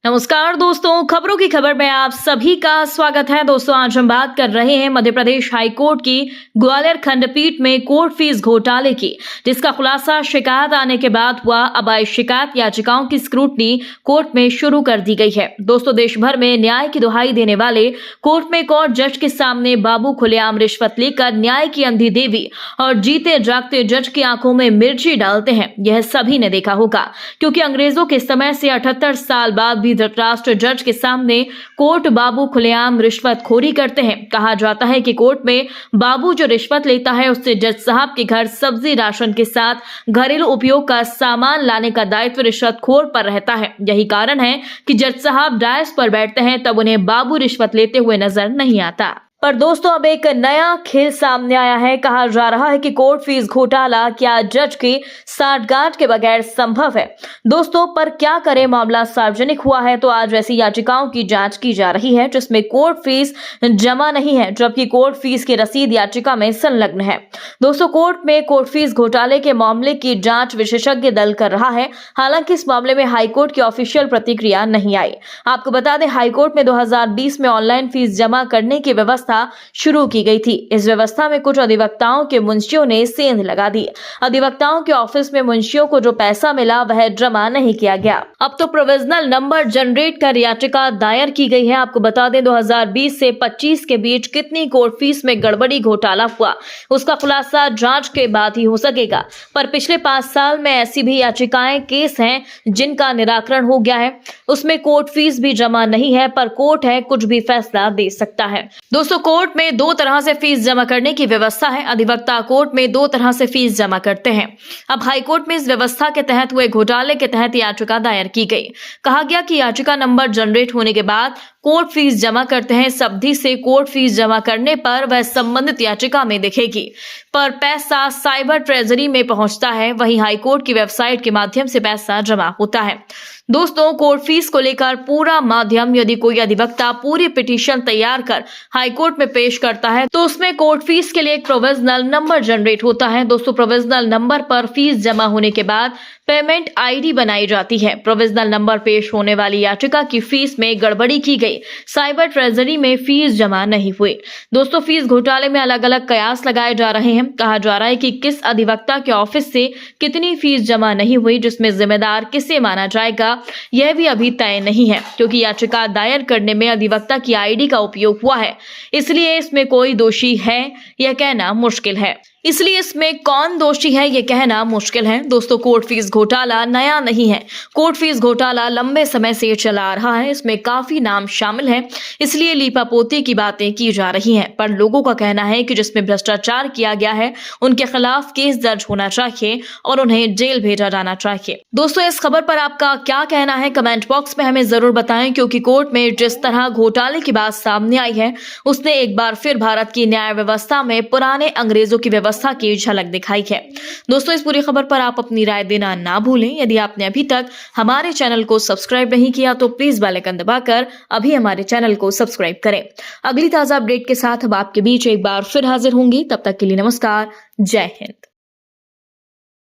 नमस्कार दोस्तों, खबरों की खबर में आप सभी का स्वागत है। दोस्तों, आज हम बात कर रहे हैं मध्य प्रदेश हाईकोर्ट की ग्वालियर खंडपीठ में कोर्ट फीस घोटाले की, जिसका खुलासा शिकायत आने के बाद हुआ। अब आई शिकायत याचिकाओं की स्क्रूटनी कोर्ट में शुरू कर दी गई है। दोस्तों, देश भर में न्याय की दुहाई देने वाले कोर्ट में एक और जज के सामने बाबू खुलेआम रिश्वत लेकर न्याय की अंधी देवी और जीते जागते जज की आंखों में मिर्ची डालते हैं। यह सभी ने देखा होगा, क्योंकि अंग्रेजों के समय से 78 साल बाद भी धृतराष्ट्र जज के सामने कोर्ट बाबू खुलेआम रिश्वतखोरी करते हैं। कहा जाता है कि कोर्ट में बाबू जो रिश्वत लेता है, उससे जज साहब के घर सब्जी राशन के साथ घरेलू उपयोग का सामान लाने का दायित्व रिश्वतखोर पर रहता है। यही कारण है कि जज साहब डायस पर बैठते हैं तब उन्हें बाबू रिश्वत लेते हुए नजर नहीं आता। पर दोस्तों, अब एक नया खेल सामने आया है। कहा जा रहा है कि कोर्ट फीस घोटाला क्या जज की साठगांठ के बगैर संभव है। दोस्तों, पर क्या करें, मामला सार्वजनिक हुआ है तो आज ऐसी याचिकाओं की जांच की जा रही है जिसमें कोर्ट फीस जमा नहीं है, जबकि कोर्ट फीस की रसीद याचिका में संलग्न है। दोस्तों, कोर्ट में कोर्ट फीस घोटाले के मामले की जांच विशेषज्ञ दल कर रहा है। हालांकि इस मामले में हाईकोर्ट की ऑफिशियल प्रतिक्रिया नहीं आई। आपको बता दें, हाईकोर्ट में 2020 में ऑनलाइन फीस जमा करने की व्यवस्था शुरू की गई थी। इस व्यवस्था में कुछ अधिवक्ताओं के मुंशियों ने सेंध लगा दी। अधिवक्ताओं के ऑफिस में मुंशियों को जो पैसा मिला वह जमा नहीं किया गया। अब तो प्रोविजनल नंबर जनरेट कर याचिका दायर की गई है। आपको बता दें, 2020 से 25 के बीच कितनी कोर्ट फीस में गड़बड़ी घोटाला हुआ, उसका खुलासा जांच के बाद ही हो सकेगा। पर पिछले 5 साल में ऐसी भी याचिकाएं, केस हैं जिनका निराकरण हो गया है। उसमें कोर्ट फीस भी जमा नहीं है, पर कोर्ट है, कुछ भी फैसला दे सकता है। दोस्तों, कोर्ट में 2 तरह से फीस जमा करने की व्यवस्था है। अधिवक्ता कोर्ट में 2 तरह से फीस जमा करते हैं। अब हाईकोर्ट में इस व्यवस्था के तहत हुए घोटाले के तहत याचिका दायर की गई। कहा गया कि याचिका नंबर जनरेट होने के बाद कोर्ट फीस जमा करते हैं। इस अवधि से कोर्ट फीस जमा करने पर वह संबंधित याचिका में दिखेगी, पर पैसा साइबर ट्रेजरी में पहुंचता है। वहीं हाईकोर्ट की वेबसाइट के माध्यम से पैसा जमा होता है। दोस्तों, कोर्ट फीस को लेकर पूरा माध्यम, यदि कोई अधिवक्ता पूरी पिटीशन तैयार कर हाईकोर्ट में पेश करता है तो उसमें कोर्ट फीस के लिए एक प्रोविजनल नंबर जनरेट होता है। दोस्तों, प्रोविजनल नंबर पर फीस जमा होने के बाद पेमेंट आईडी बनाई जाती है। प्रोविजनल नंबर पेश होने वाली याचिका की फीस में गड़बड़ी की गई, साइबर ट्रेजरी में फीस जमा नहीं हुई। दोस्तों, फीस घोटाले में अलग अलग कयास लगाए जा रहे हैं। कहा जा रहा है कि किस अधिवक्ता के ऑफिस से कितनी फीस जमा नहीं हुई, जिसमें जिम्मेदार किसे माना जाएगा, यह भी अभी तय नहीं है, क्योंकि याचिका दायर करने में अधिवक्ता की आईडी का उपयोग हुआ है। इसलिए इसमें कोई दोषी है यह कहना मुश्किल है। दोस्तों, कोर्ट फीस घोटाला नया नहीं है। कोर्ट फीस घोटाला लंबे समय से चला आ रहा है। इसमें काफी नाम शामिल हैं, इसलिए लीपापोती की बातें की जा रही हैं। पर लोगों का कहना है कि जिसमें भ्रष्टाचार किया गया है उनके खिलाफ केस दर्ज होना चाहिए और उन्हें जेल भेजा जाना चाहिए। दोस्तों, इस खबर पर आपका क्या कहना है, कमेंट बॉक्स में हमें जरूर बताएं, क्योंकि कोर्ट में जिस तरह घोटाले की बात सामने आई है उसने एक बार फिर भारत की न्याय व्यवस्था में पुराने अंग्रेजों की व्यवस्था की झलक दिखाई है। दोस्तों, इस पूरी खबर पर आप अपनी राय देना ना भूलें। यदि आपने अभी तक हमारे चैनल को सब्सक्राइब नहीं किया तो प्लीज बेल आइकन दबाकर अभी हमारे चैनल को सब्सक्राइब करें। अगली ताजा अपडेट के साथ अब आपके बीच एक बार फिर हाजिर होंगी। तब तक के लिए नमस्कार, जय हिंद।